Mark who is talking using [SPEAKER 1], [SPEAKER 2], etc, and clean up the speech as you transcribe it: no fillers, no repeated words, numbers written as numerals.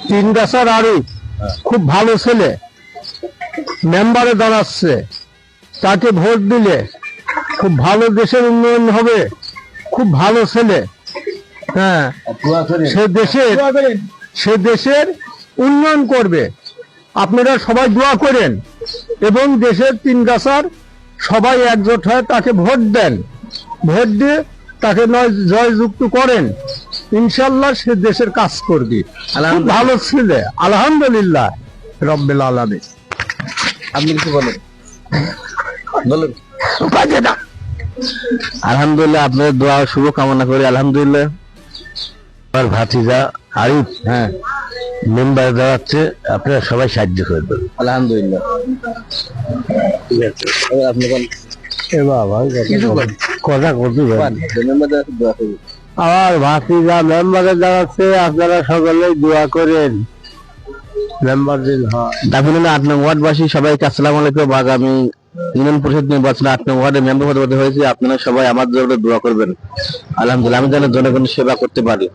[SPEAKER 1] তিন গাছার আরিফ খুব ভালো ছেলে, মেম্বারে দাঁড়াচ্ছে, তাকে ভোট দিলে খুব ভালো দেশের উন্নয়ন হবে, খুব ভালো ছেলে। হ্যাঁ, সে দেশের উন্নয়ন করবে। আপনারা সবাই দোয়া করেন এবং দেশের তিন গাছার সবাই একজোট হয়ে তাকে ভোট দেন, ভোট দিয়ে তাকে জয়যুক্ত করেন। ইনশাল্লাহ সে দেশের কাজ করবে। খুব ভালো ছেলে, আলহামদুলিল্লাহ রব্বিল আলামিন।
[SPEAKER 2] আপনি কিছু বলেন। আলহামদুলিল্লাহ, আপনাদের দোয়া শুভ কামনা করি। আলহামদুলিল্লাহ, আমার ভাতিজা আরিফ মেম্বার দাঁড়াচ্ছে, আপনারা সবাই সাহায্য করবেন। আলহামদুলিল্লাহ, ঠিক আছে। আপনি কথা করতে আমার ভাতিজা মেম্বারে দাঁড়াচ্ছে, আপনারা সকলেই দোয়া করেন। মেম্বার দিন হয় 8 নং ওয়ার্ডবাসী সবাইকে আসসালামু আলাইকুম। আগামী ইউনিয়ন পরিষদ নির্বাচনে 8 নং ওয়ার্ডে মেম্বার পদে হয়েছে। আপনারা সবাই আমার জন্য দোয়া করবেন। আলহামদুলিল্লাহ, আমি যেন জনগণের সেবা করতে পারি।